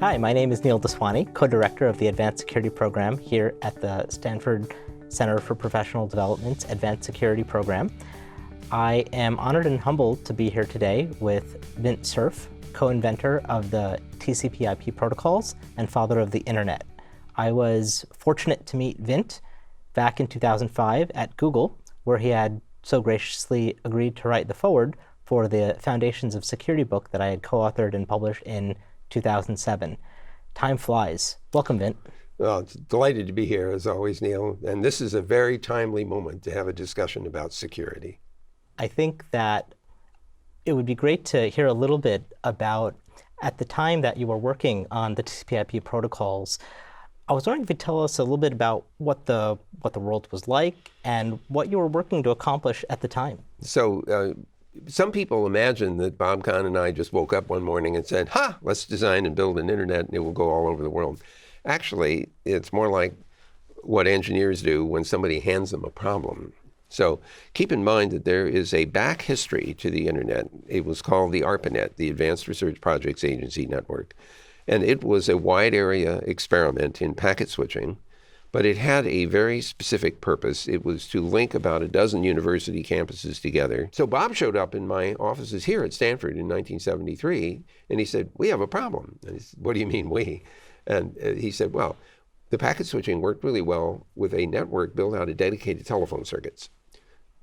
Hi, my name is Neil Daswani, co-director of the Advanced Security Program here at the Stanford Center for Professional Development's Advanced Security Program. I am honored and humbled to be here today with Vint Cerf, co-inventor of the TCP/IP protocols and father of the internet. I was fortunate to meet Vint back in 2005 at Google, where he had so graciously agreed to write the foreword for the Foundations of Security book that I had co-authored and published in 2007. Time flies. Welcome, Vint. Well, it's delighted to be here, as always, Neil. And this is a very timely moment to have a discussion about security. I think that it would be great to hear a little bit about, at the time that you were working on the TCP/IP protocols, I was wondering if you could tell us a little bit about what the world was like and what you were working to accomplish at the time. So some people imagine that Bob Kahn and I just woke up one morning and said, let's design and build an internet and it will go all over the world. Actually, it's more like what engineers do when somebody hands them a problem. So keep in mind that there is a back history to the internet. It was called the ARPANET, the Advanced Research Projects Agency Network. And it was a wide area experiment in packet switching, but it had a very specific purpose. It was to link about a dozen university campuses together. So Bob showed up in my offices here at Stanford in 1973, and he said, we have a problem. And I said, what do you mean we? And he said, well, the packet switching worked really well with a network built out of dedicated telephone circuits.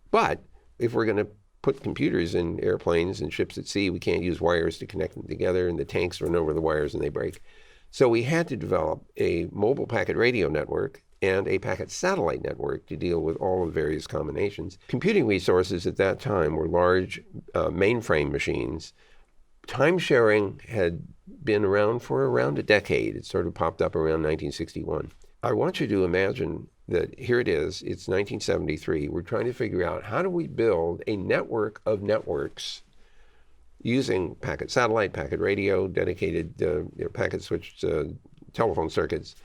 But if we're going to put computers in airplanes and ships at sea, we can't use wires to connect them together, and the tanks run over the wires and they break. So we had to develop a mobile packet radio network and a packet satellite network to deal with all of the various combinations. Computing resources at that time were large mainframe machines. Time sharing had been around for around a decade. It sort of popped up around 1961. I want you to imagine that here it is, it's 1973. We're trying to figure out how do we build a network of networks using packet satellite, packet radio, dedicated packet switched telephone circuits,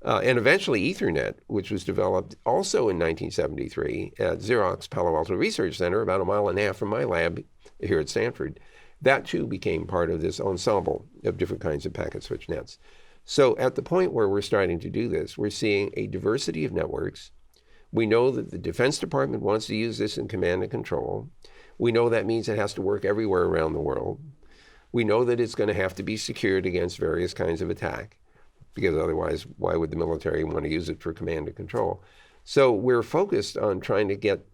and eventually Ethernet, which was developed also in 1973 at Xerox Palo Alto Research Center, about a mile and a half from my lab here at Stanford. That too became part of this ensemble of different kinds of packet switch nets. So at the point where we're starting to do this, we're seeing a diversity of networks. We know that the Defense Department wants to use this in command and control. We know that means it has to work everywhere around the world. We know that it's going to have to be secured against various kinds of attack, because otherwise, why would the military want to use it for command and control? So we're focused on trying to get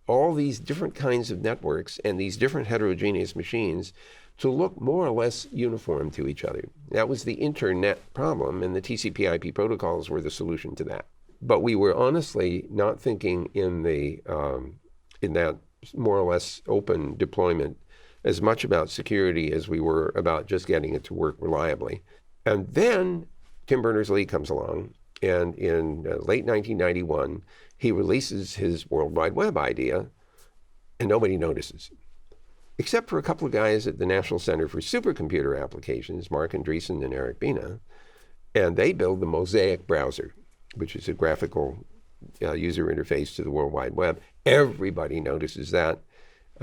all these different kinds of networks and these different heterogeneous machines to look more or less uniform to each other. That was the internet problem, and the TCP/IP protocols were the solution to that. But we were honestly not thinking in that more or less open deployment as much about security as we were about just getting it to work reliably. And then Tim Berners-Lee comes along, and in late 1991, he releases his World Wide Web idea, and nobody notices, except for a couple of guys at the National Center for Supercomputer Applications, Marc Andreessen and Eric Bina, and they build the Mosaic browser, which is a graphical user interface to the World Wide Web. Everybody notices that,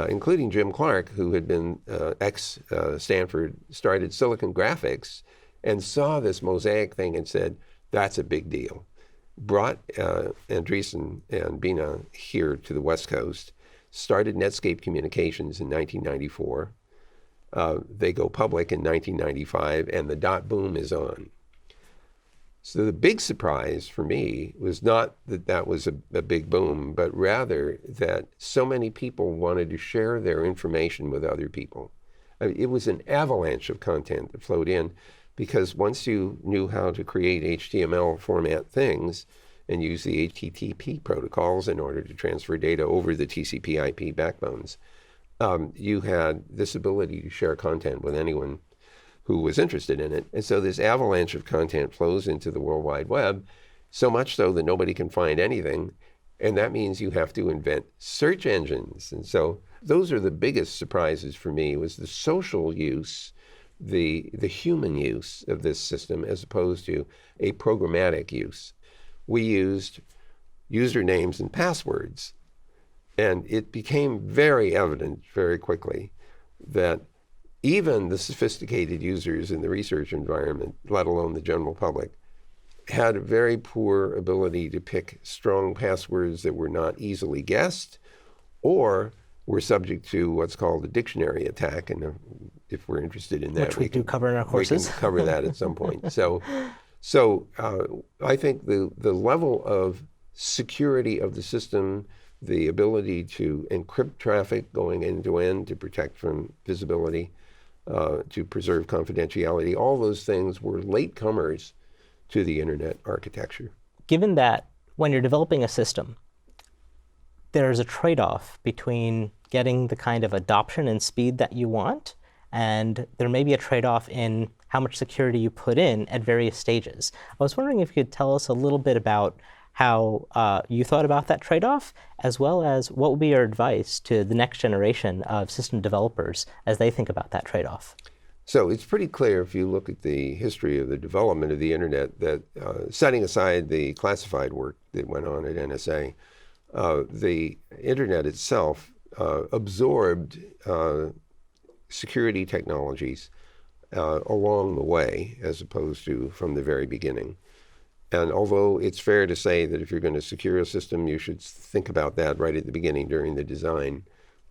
including Jim Clark, who had been ex-Stanford, started Silicon Graphics, and saw this Mosaic thing and said, that's a big deal. Brought Andreessen and Bina here to the West Coast, started Netscape Communications in 1994. They go public in 1995, and the dot boom is on. So the big surprise for me was not that that was a big boom, but rather that so many people wanted to share their information with other people. It was an avalanche of content that flowed in, because once you knew how to create HTML format things and use the HTTP protocols in order to transfer data over the TCP/IP backbones, you had this ability to share content with anyone who was interested in it. And so this avalanche of content flows into the World Wide Web, so much so that nobody can find anything. And that means you have to invent search engines. And so those are the biggest surprises for me, was the social use, the human use of this system as opposed to a programmatic use. We used usernames and passwords, and it became very evident very quickly that even the sophisticated users in the research environment, let alone the general public, had a very poor ability to pick strong passwords that were not easily guessed or were subject to what's called a dictionary attack. And if we're interested in that, which we do cover in our courses. We can cover that at some point. So I think the level of security of the system, the ability to encrypt traffic going end to end to protect from visibility, to preserve confidentiality, all those things were latecomers to the internet architecture. Given that when you're developing a system, there's a trade-off between getting the kind of adoption and speed that you want, and there may be a trade-off in how much security you put in at various stages. I was wondering if you could tell us a little bit about how you thought about that trade-off, as well as what would be your advice to the next generation of system developers as they think about that trade-off. So it's pretty clear if you look at the history of the development of the internet that setting aside the classified work that went on at NSA, the internet itself absorbed security technologies along the way, as opposed to from the very beginning. And although it's fair to say that if you're going to secure a system, you should think about that right at the beginning during the design,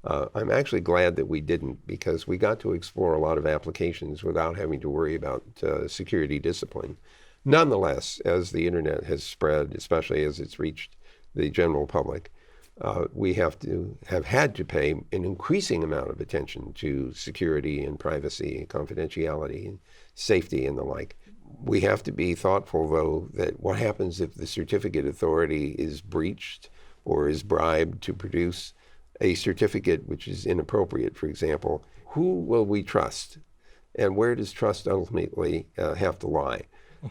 I'm actually glad that we didn't, because we got to explore a lot of applications without having to worry about security discipline. Nonetheless, as the internet has spread, especially as it's reached the general public, we have had to pay an increasing amount of attention to security and privacy and confidentiality and safety and the like. We have to be thoughtful, though, that what happens if the certificate authority is breached or is bribed to produce a certificate which is inappropriate, for example? Who will we trust? And where does trust ultimately have to lie?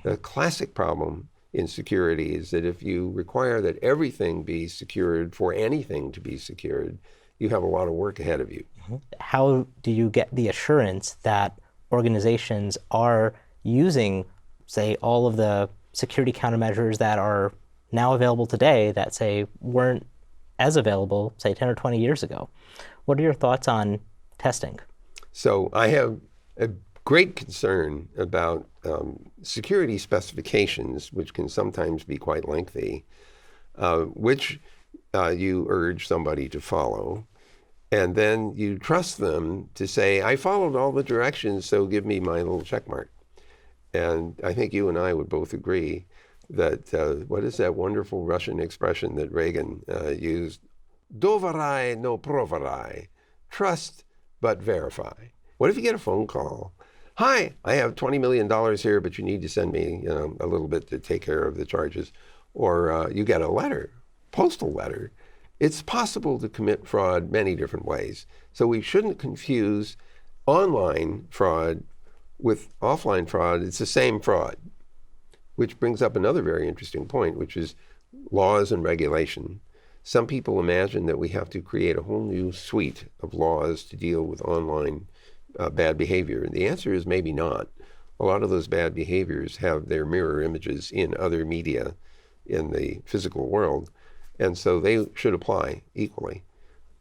The classic problem in security is that if you require that everything be secured for anything to be secured, you have a lot of work ahead of you. How do you get the assurance that organizations are using, say, all of the security countermeasures that are now available today that, say, weren't as available, say, 10 or 20 years ago? What are your thoughts on testing? So I have a great concern about security specifications, which can sometimes be quite lengthy, which you urge somebody to follow. And then you trust them to say, I followed all the directions, so give me my little check mark. And I think you and I would both agree that, what is that wonderful Russian expression that Reagan used? Doverai no proverai, trust but verify. What if you get a phone call? Hi, I have $20 million here, but you need to send me a little bit to take care of the charges. Or you get a letter, postal letter. It's possible to commit fraud many different ways. So we shouldn't confuse online fraud with offline fraud. It's the same fraud, which brings up another very interesting point, which is laws and regulation. Some people imagine that we have to create a whole new suite of laws to deal with online bad behavior. And the answer is maybe not. A lot of those bad behaviors have their mirror images in other media in the physical world, and so they should apply equally.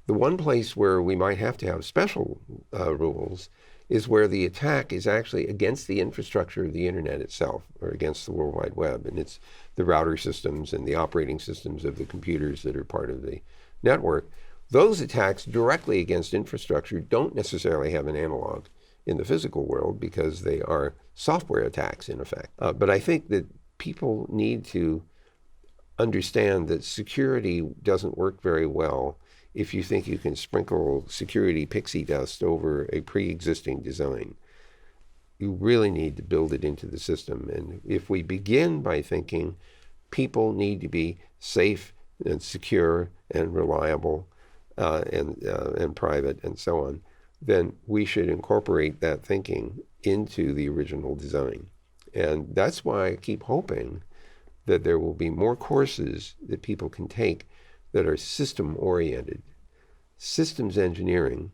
The one place where we might have to have special rules is where the attack is actually against the infrastructure of the internet itself, or against the World Wide Web, and it's the router systems and the operating systems of the computers that are part of the network. Those attacks directly against infrastructure don't necessarily have an analog in the physical world because they are software attacks in effect. But I think that people need to understand that security doesn't work very well if you think you can sprinkle security pixie dust over a pre-existing design. You really need to build it into the system. And if we begin by thinking people need to be safe and secure and reliable and private and so on, then we should incorporate that thinking into the original design. And that's why I keep hoping that there will be more courses that people can take that are system-oriented. Systems engineering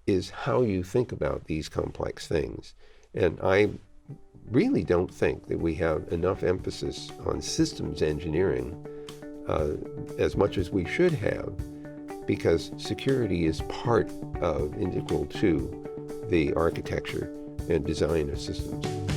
is how you think about these complex things. And I really don't think that we have enough emphasis on systems engineering as much as we should have, because security is part of, integral to, the architecture and design of systems.